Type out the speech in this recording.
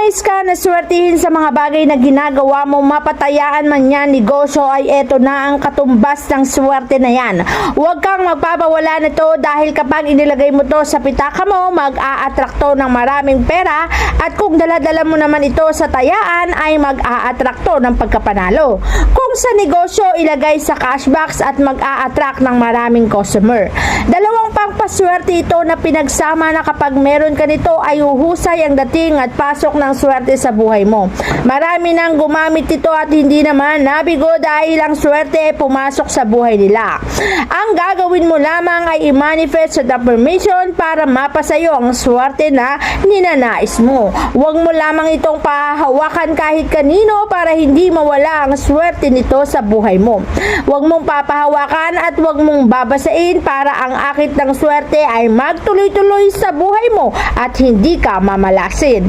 Nais ka na swertihin sa mga bagay na ginagawa mo, mapatayaan man yan negosyo, ay eto na ang katumbas ng swerte na yan. Huwag kang magpapawala nito dahil kapag inilagay mo to sa pitaka mo, mag-a-atrakto ng maraming pera, at kung daladala mo naman ito sa tayaan ay mag-a-atrakto ng pagkapanalo. Kung sa negosyo, ilagay sa cash box at mag-a-attract ng maraming customer. Dalawang pangpaswerte ito na pinagsama na kapag meron ka nito ay uhusay ang dating at pasok ng swerte sa buhay mo. Marami nang gumamit ito at hindi naman nabigo dahil ang swerte ay pumasok sa buhay nila. Ang gagawin mo lamang ay i-manifest sa affirmation para mapasayo ang swerte na ninanais mo. Huwag mo lamang itong pahahawakan kahit kanino para hindi mawala ang swerte nito sa buhay mo. Huwag mong papahawakan at huwag mong babasain para ang akit ng swerte ay magtuloy-tuloy sa buhay mo at hindi ka mamalasin.